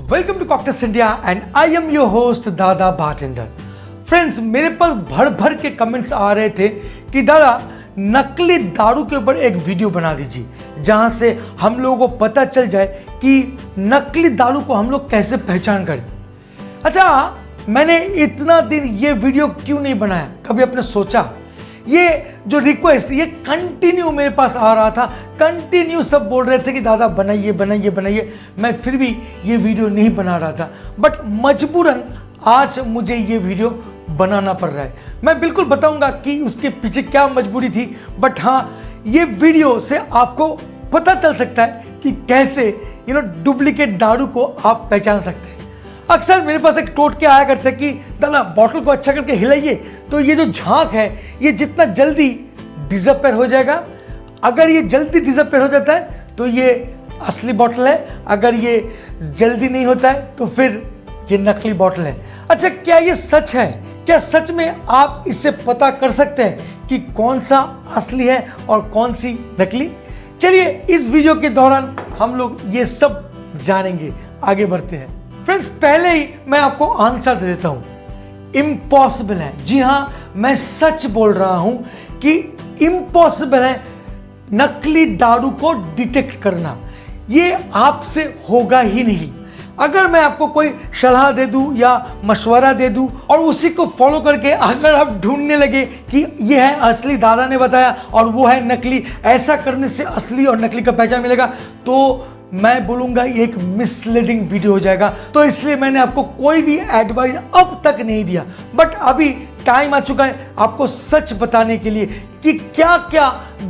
Welcome to cocktails India and I am your host Dada bartender. Friends, मेरे पास भर भर के कमेंट्स आ रहे थे कि दादा नकली दारू के ऊपर एक वीडियो बना दीजिए जहां से हम लोगों को पता चल जाए कि नकली दारू को हम लोग कैसे पहचान करें। अच्छा, मैंने इतना दिन ये वीडियो क्यों नहीं बनाया, कभी आपने सोचा? ये जो रिक्वेस्ट ये कंटिन्यू मेरे पास आ रहा था, कंटिन्यू सब बोल रहे थे कि दादा बनाइए बनाइए बनाइए, मैं फिर भी ये वीडियो नहीं बना रहा था। बट मजबूरन आज मुझे ये वीडियो बनाना पड़ रहा है। मैं बिल्कुल बताऊंगा कि उसके पीछे क्या मजबूरी थी, बट हाँ, ये वीडियो से आपको पता चल सकता है कि कैसे डुप्लीकेट दारू को आप पहचान सकते हैं। अक्सर मेरे पास एक टोटके आया करते कि दादा बॉटल को अच्छा करके हिलाइए तो ये जो झाग है ये जितना जल्दी डिसअपेयर हो जाएगा। अगर ये जल्दी डिसअपेयर हो जाता है तो ये असली बॉटल है, अगर ये जल्दी नहीं होता है तो फिर ये नकली बॉटल है। अच्छा, क्या ये सच है? क्या सच में आप इससे पता कर सकते हैं कि कौन सा असली है और कौन सी नकली? चलिए इस वीडियो के दौरान हम लोग ये सब जानेंगे। आगे बढ़ते हैं। फ्रेंड्स, पहले ही मैं आपको आंसर दे देता हूं, इम्पॉसिबल है। जी हां, मैं सच बोल रहा हूं कि इम्पॉसिबल है नकली दारू को डिटेक्ट करना। ये आपसे होगा ही नहीं। अगर मैं आपको कोई सलाह दे दूं या मशवरा दे दूं और उसी को फॉलो करके अगर आप ढूंढने लगे कि ये है असली, दादा ने बताया, और वो है नकली, ऐसा करने से असली और नकली का पहचान मिलेगा, तो मैं बोलूंगा ये एक मिसलीडिंग वीडियो हो जाएगा। तो इसलिए मैंने आपको कोई भी एडवाइस अब तक नहीं दिया। बट अभी टाइम आ चुका है आपको सच बताने के लिए कि क्या क्या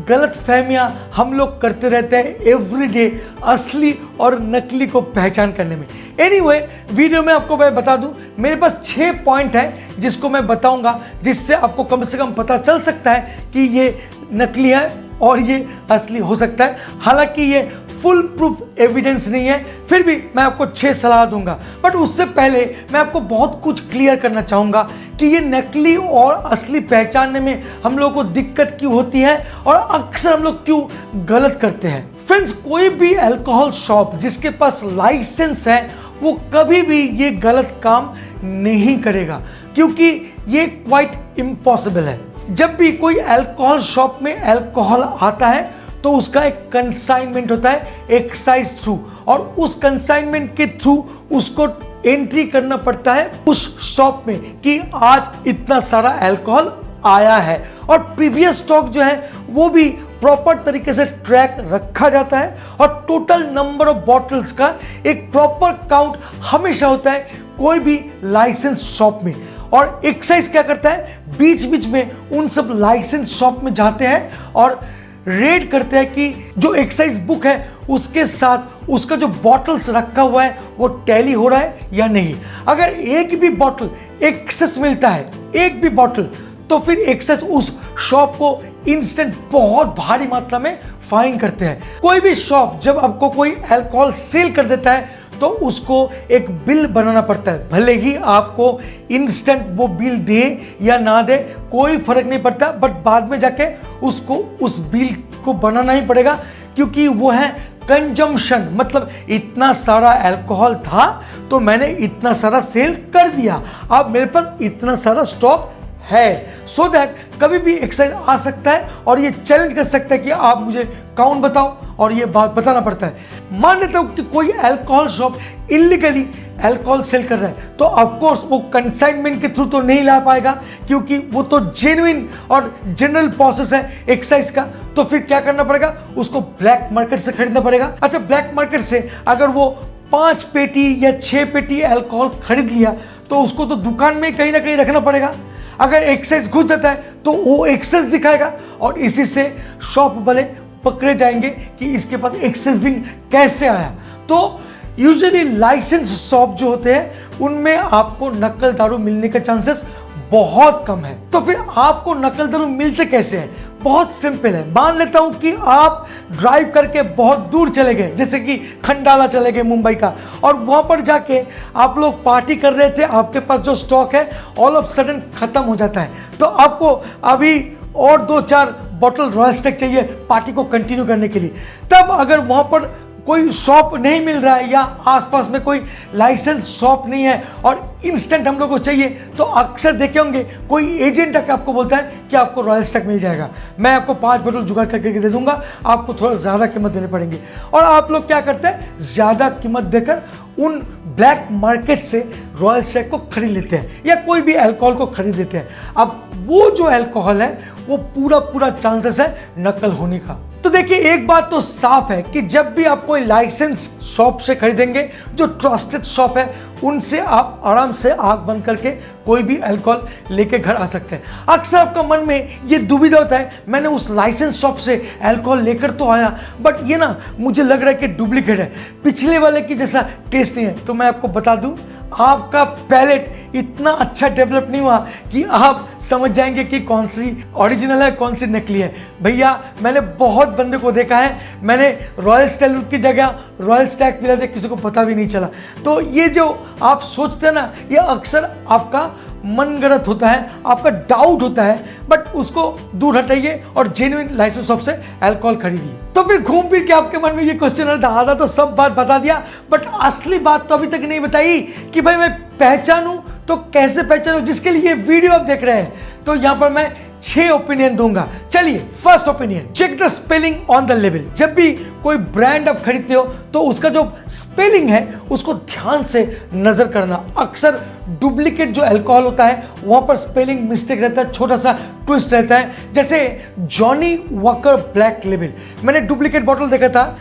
गलत फहमियां हम लोग करते रहते हैं एवरीडे असली और नकली को पहचान करने में। एनीवे, वीडियो में आपको मैं बता दूं, मेरे पास 6 पॉइंट है जिसको मैं बताऊंगा, जिससे आपको कम से कम पता चल सकता है कि ये नकली है और ये असली हो सकता है। हालांकि ये फुल प्रूफ एविडेंस नहीं है, फिर भी मैं आपको 6 सलाह दूंगा। बट उससे पहले मैं आपको बहुत कुछ क्लियर करना चाहूंगा कि ये नकली और असली पहचानने में हम लोगों को दिक्कत क्यों होती है और अक्सर हम लोग क्यों गलत करते हैं। फ्रेंड्स, कोई भी अल्कोहल शॉप जिसके पास लाइसेंस है वो कभी भी ये गलत काम नहीं करेगा, क्योंकि ये क्वाइट इम्पॉसिबल है। जब भी कोई अल्कोहल शॉप में अल्कोहल आता है तो उसका एक कंसाइनमेंट होता है एक्साइज थ्रू, और उस कंसाइनमेंट के थ्रू उसको एंट्री करना पड़ता है उस शॉप में कि आज इतना सारा अल्कोहल आया है, और प्रीवियस स्टॉक जो है वो भी प्रॉपर तरीके से ट्रैक रखा जाता है, और टोटल नंबर ऑफ बॉटल्स का एक प्रॉपर काउंट हमेशा होता है कोई भी लाइसेंस शॉप में। और एक्साइज क्या करता है, बीच बीच में उन सब लाइसेंस शॉप में जाते हैं और रेड करते हैं कि जो एक्साइज बुक है उसके साथ उसका जो बॉटल्स रखा हुआ है वो टैली हो रहा है या नहीं। अगर एक भी बॉटल एक्सेस मिलता है, एक भी बॉटल, तो फिर एक्सेस उस शॉप को इंस्टेंट बहुत भारी मात्रा में फाइन करते हैं। कोई भी शॉप जब आपको कोई अल्कोहल सेल कर देता है तो उसको एक बिल बनाना पड़ता है। भले ही आपको इंस्टेंट वो बिल दे या ना दे कोई फर्क नहीं पड़ता, बट बाद में जाके उसको उस बिल को बनाना ही पड़ेगा, क्योंकि वो है कंजम्पशन। मतलब इतना सारा अल्कोहल था तो मैंने इतना सारा सेल कर दिया, अब मेरे पास इतना सारा स्टॉक है, सो दैट कभी भी एक्साइज आ सकता है और ये चैलेंज कर सकता है कि आप मुझे काउंट बताओ, और ये बात बताना पड़ता है। मान लेता हूं कि कोई alcohol shop illegally alcohol sale कर रहा है, तो ऑफ कोर्स वो कंसाइनमेंट के थ्रू तो नहीं ला पाएगा, क्योंकि वो तो जेन्युइन और जनरल प्रोसेस है एक्साइज का। तो फिर क्या करना पड़ेगा, उसको ब्लैक मार्केट से खरीदना पड़ेगा। अच्छा, ब्लैक मार्केट से अगर वो 5 पेटी या 6 पेटी अल्कोहल खरीद लिया तो उसको तो दुकान में कहीं ना कहीं रखना पड़ेगा। अगर एक्सेस घुस जाता है तो वो एक्सेस दिखाएगा, और इसी से शॉप वाले पकड़े जाएंगे कि इसके पास एक्सेस बिल कैसे आया। तो यूजुअली लाइसेंस शॉप जो होते हैं उनमें आपको नकल दारू मिलने का चांसेस बहुत कम है। तो फिर आपको नकल दारू मिलते कैसे हैं? बहुत सिंपल है। मान लेता हूं कि आप ड्राइव करके बहुत दूर चले गए, जैसे कि खंडाला चले गए मुंबई का, और वहां पर जाके आप लोग पार्टी कर रहे थे, आपके पास जो स्टॉक है ऑल ऑफ सडन खत्म हो जाता है, तो आपको अभी और 2-4 बॉटल रॉयल स्टैग चाहिए पार्टी को कंटिन्यू करने के लिए। तब अगर वहां पर कोई शॉप नहीं मिल रहा है या आसपास में कोई लाइसेंस शॉप नहीं है और इंस्टेंट हम लोग को चाहिए, तो अक्सर देखे होंगे कोई एजेंट आके आपको बोलता है कि आपको रॉयल स्टैग मिल जाएगा, मैं आपको 5 बोतल जुगाड़ करके दे दूंगा, आपको थोड़ा ज़्यादा कीमत देनी पड़ेगी। और आप लोग क्या करते हैं, ज़्यादा कीमत देकर उन ब्लैक मार्केट से रॉयल स्टैग को खरीद लेते हैं या कोई भी अल्कोहल को खरीद लेते हैं। अब वो जो अल्कोहल है वो पूरा चांसेस है नकल होने का। तो देखिए, एक बात तो साफ है कि जब भी आप कोई लाइसेंस शॉप से खरीदेंगे, जो ट्रस्टेड शॉप है, उनसे आप आराम से आंख बंद करके कोई भी अल्कोहल लेके घर आ सकते हैं। अक्सर आपका मन में ये दुविधा होता है, मैंने उस लाइसेंस शॉप से अल्कोहल लेकर तो आया, बट ये ना मुझे लग रहा है कि डुप्लीकेट है, पिछले वाले की जैसा टेस्ट नहीं है। तो मैं आपको बता दूं, आपका पैलेट इतना अच्छा डेवलप नहीं हुआ कि आप समझ जाएंगे कि कौन सी ओरिजिनल है कौन सी नकली है। भैया, मैंने बहुत बंदे को देखा है, मैंने रॉयल स्टैग की जगह रॉयल स्टैग पिला दिया, किसी को पता भी नहीं चला। तो ये जो आप सोचते हैं ना, ये अक्सर आपका मन गलत होता है, आपका डाउट होता है, बट उसको दूर हटाइए और जेन्युइन लाइसेंस शॉप से अल्कोहल खरीदिए। तो फिर घूम फिर के आपके मन में ये क्वेश्चन आता, आधा तो सब बात बता दिया, बट असली बात तो अभी तक नहीं बताई कि भाई मैं पहचानूं तो कैसे पहचानूं, जिसके लिए वीडियो आप देख रहे हैं। तो यहां पर मैं 6 ओपिनियन दूंगा। चलिए, first opinion, check the spelling on the label. जब भी कोई ब्रांड आप खरीदते हो तो उसका जो स्पेलिंग है उसको ध्यान से नजर करना। अक्सर डुप्लीकेट जो अल्कोहल होता है वहां पर स्पेलिंग मिस्टेक रहता है, छोटा सा ट्विस्ट रहता है। जैसे जॉनी वॉकर ब्लैक लेबल, मैंने डुप्लीकेट बॉटल देखा था,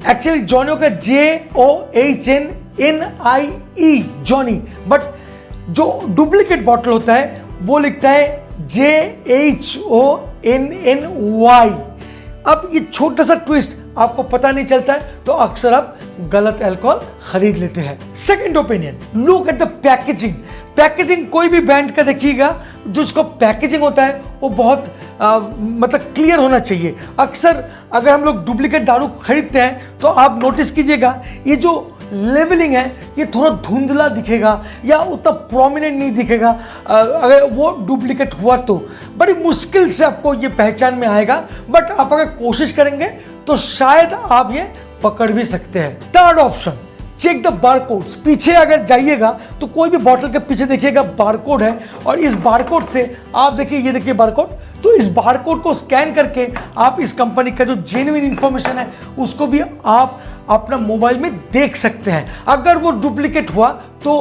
actually Johnny walker JOHNNIE Johnny, but जो डुप्लीकेट बॉटल होता है वो लिखता है JHONNY। अब ये छोटा सा ट्विस्ट आपको पता नहीं चलता है तो अक्सर आप गलत अल्कोहल खरीद लेते हैं। Second opinion, look at the packaging. Packaging कोई भी ब्रांड का देखिएगा, जो उसका पैकेजिंग होता है वो बहुत मतलब क्लियर होना चाहिए। अक्सर अगर हम लोग डुप्लीकेट दारू खरीदते हैं तो आप नोटिस कीजिएगा, ये जो लेवलिंग है ये थोड़ा धुंधला दिखेगा या उतना प्रोमिनेंट नहीं दिखेगा। अगर वो डुप्लीकेट हुआ तो बड़ी मुश्किल से आपको ये पहचान में आएगा, बट आप अगर कोशिश करेंगे तो शायद आप ये पकड़ भी सकते हैं। Third option, check the barcodes. पीछे अगर जाइएगा तो कोई भी बॉटल के पीछे देखिएगा बारकोड है, और इस बारकोड से आप देखिए, ये देखिए बारकोड, तो इस बारकोड को स्कैन करके आप इस कंपनी का जो जेन्युइन इंफॉर्मेशन है उसको भी आप अपना मोबाइल में देख सकते हैं। अगर वो डुप्लीकेट हुआ तो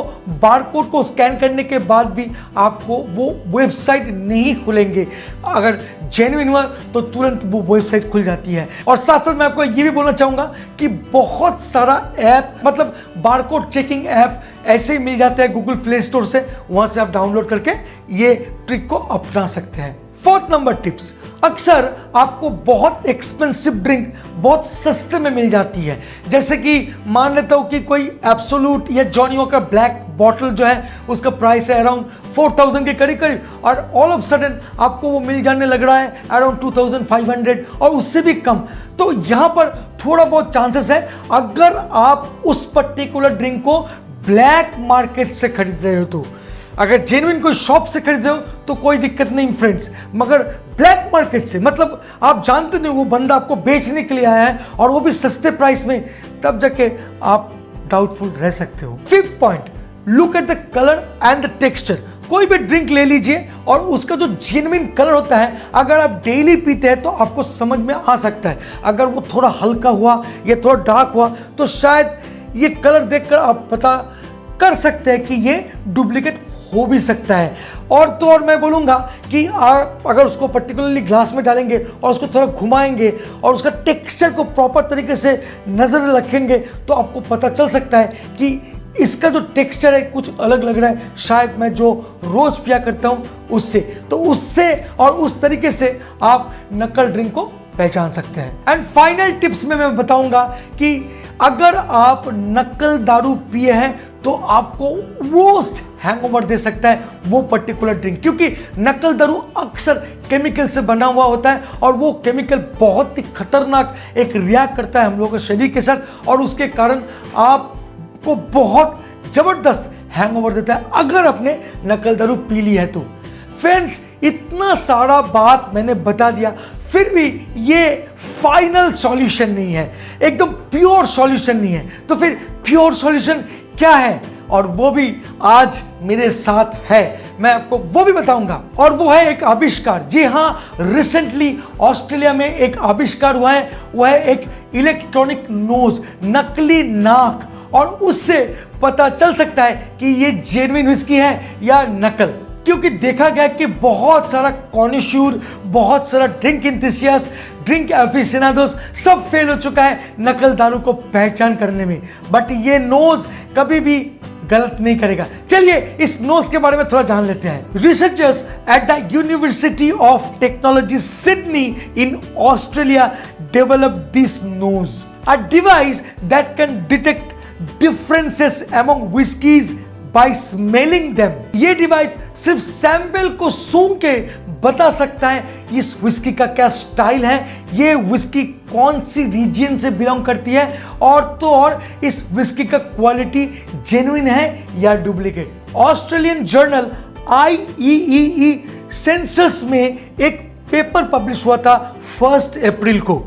बारकोड को स्कैन करने के बाद भी आपको वो वेबसाइट नहीं खुलेंगे, अगर जेन्युइन हुआ तो तुरंत वो वेबसाइट खुल जाती है। और साथ साथ मैं आपको ये भी बोलना चाहूँगा कि बहुत सारा ऐप, मतलब बारकोड चेकिंग ऐप ऐसे ही मिल जाते हैं गूगल प्ले स्टोर से, वहाँ से आप डाउनलोड करके ये ट्रिक को अपना सकते हैं। फोर्थ नंबर टिप्स, अक्सर आपको बहुत एक्सपेंसिव ड्रिंक बहुत सस्ते में मिल जाती है। जैसे कि मान लेता हूँ कि कोई एब्सोल्यूट या जॉनी वॉकर ब्लैक बॉटल जो है उसका प्राइस है अराउंड 4000 के करीब करीब, और ऑल ऑफ सडन आपको वो मिल जाने लग रहा है अराउंड 2500 और उससे भी कम। तो यहाँ पर थोड़ा बहुत चांसेस है, अगर आप उस पर्टिकुलर ड्रिंक को ब्लैक मार्केट से खरीद रहे हो तो। अगर जेन्युइन कोई शॉप से खरीद रहे हो तो कोई दिक्कत नहीं फ्रेंड्स, मगर ब्लैक मार्केट से, मतलब आप जानते नहीं वो बंदा आपको बेचने के लिए आया है और वो भी सस्ते प्राइस में, तब जाके आप डाउटफुल रह सकते हो। Fifth point, look at the colour and the texture. कोई भी ड्रिंक ले लीजिए और उसका जो जेन्युइन कलर होता है, अगर आप डेली पीते हैं तो आपको समझ में आ सकता है। अगर वो थोड़ा हल्का हुआ या थोड़ा डार्क हुआ तो शायद ये कलर देखकर आप पता कर सकते हैं कि ये डुप्लीकेट हो भी सकता है। और तो और मैं बोलूँगा कि आप अगर उसको पर्टिकुलरली ग्लास में डालेंगे और उसको थोड़ा घुमाएंगे और उसका टेक्सचर को प्रॉपर तरीके से नज़र रखेंगे तो आपको पता चल सकता है कि इसका जो टेक्सचर है कुछ अलग लग रहा है, शायद मैं जो रोज़ पिया करता हूँ उससे। तो उससे और उस तरीके से आप नकल ड्रिंक को पहचान सकते हैं। एंड फाइनल टिप्स में मैं बताऊंगा कि अगर आप नकल दारू पिए हैं तो आपको वर्स्ट हैंगओवर दे सकता है वो पर्टिकुलर ड्रिंक, क्योंकि नकल दारू अक्सर केमिकल से बना हुआ होता है और वो केमिकल बहुत ही खतरनाक एक रिएक्ट करता है हम लोगों के शरीर के साथ, और उसके कारण आपको बहुत जबरदस्त हैंगओवर देता है अगर आपने नकल दारू पी ली है तो। फ्रेंड्स, इतना सारा बात मैंने बता दिया, फिर भी ये फाइनल सॉल्यूशन नहीं है, एकदम प्योर सॉल्यूशन नहीं है। तो फिर प्योर सॉल्यूशन क्या है, और वो भी आज मेरे साथ है, मैं आपको वो भी बताऊंगा। और वो है एक आविष्कार। जी हाँ, रिसेंटली ऑस्ट्रेलिया में एक आविष्कार हुआ है, वो है एक इलेक्ट्रॉनिक नोज, नकली नाक। और उससे पता चल सकता है कि ये जेन्युइन व्हिस्की है या नकल, क्योंकि देखा गया कि बहुत सारा कॉनिश्यूर, बहुत सारा ड्रिंक एंथुसियास्ट, ड्रिंक एफिशिएंटोस सब फेल हो चुका है नकल दारू को पहचान करने में। बट ये नोज कभी भी गलत नहीं करेगा। चलिए इस नोज के बारे में थोड़ा जान लेते हैं। Researchers at the university of technology Sydney in Australia developed this knows, a device that can detect differences among whiskeys by smelling them। ये डिवाइस सिर्फ सैंपल को सूंघ के बता सकता है इस विस्की का क्या स्टाइल है, ये विस्की कौन सी रीजन से बिलोंग करती है, और तो और इस विस्की का क्वालिटी जेन्युइन है या duplicate. Australian journal IEEE census में एक पेपर पब्लिश हुआ था 1 अप्रैल को,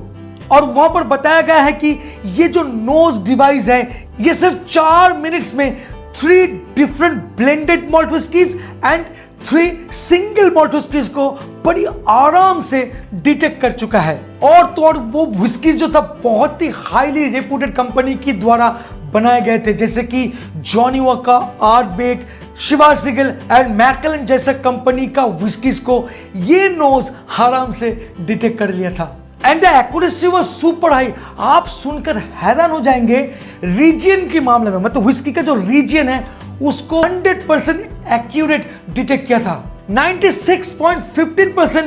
और वहां पर बताया गया है कि ये जो नोज डिवाइस है ये सिर्फ 4 मिनट्स में 3 different blended malt whiskies and 3 single malt whiskies को बड़ी आराम से डिटेक्ट कर चुका है। और तो और वो व्हिस्कीज जो था बहुत ही हाईली रेप्यूटेड कंपनी की द्वारा बनाए गए थे, जैसे कि Johnnie Walker, Ardbeg, Chivas Regal and Macallan जैसा कंपनी का व्हिस्कीज को ये नोज आराम से डिटेक्ट कर लिया था। And the accuracy was super high. आप सुनकर हैरान हो जाएंगे रीजन के मामले में, मतलब व्हिस्की का जो रीजन है उसको 100% एक्यूरेट डिटेक्ट किया था। 96.15%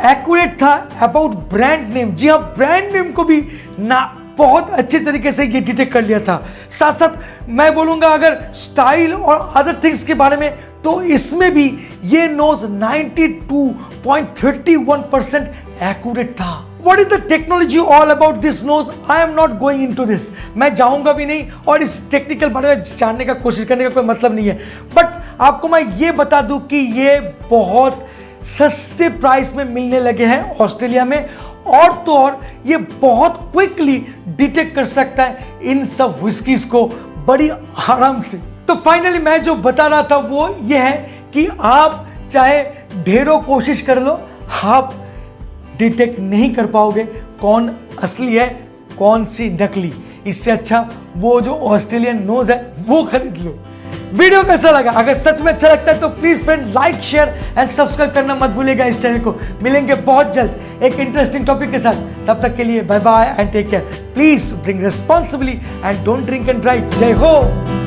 एक्यूरेट था अबाउट ब्रांड नेम। जी हाँ, ब्रांड नेम को भी ना बहुत अच्छे तरीके से ये डिटेक्ट कर लिया था। साथ साथ मैं बोलूंगा अगर स्टाइल और अदर थिंग्स के बारे में, तो इसमें भी ये नोज 92.31% एक्यूरेट था। What is the technology all about this nose? I am not going into this. मैं जाऊंगा भी नहीं और इस टेक्निकल बारे में जानने का कोशिश करने का कोई मतलब नहीं है। बट आपको मैं ये बता दूं कि ये बहुत सस्ते प्राइस में मिलने लगे हैं ऑस्ट्रेलिया में, और तो और ये बहुत क्विकली डिटेक्ट कर सकता है इन सब व्हिस्कीज को बड़ी आराम से। तो फाइनली मैं जो बता रहा था वो ये है कि आप चाहे ढेरों कोशिश कर लो, आप डिटेक्ट नहीं कर पाओगे कौन असली है कौन सी नकली। इससे अच्छा वो जो ऑस्ट्रेलियन नोज है वो खरीद लो। वीडियो कैसा लगा? अगर सच में अच्छा लगता है तो please friend like, share and subscribe करना मत भूलिएगा इस चैनल को। मिलेंगे बहुत जल्द एक इंटरेस्टिंग टॉपिक के साथ, तब तक के लिए bye bye and take care. Please drink responsibly and don't drink and drive. जय हो।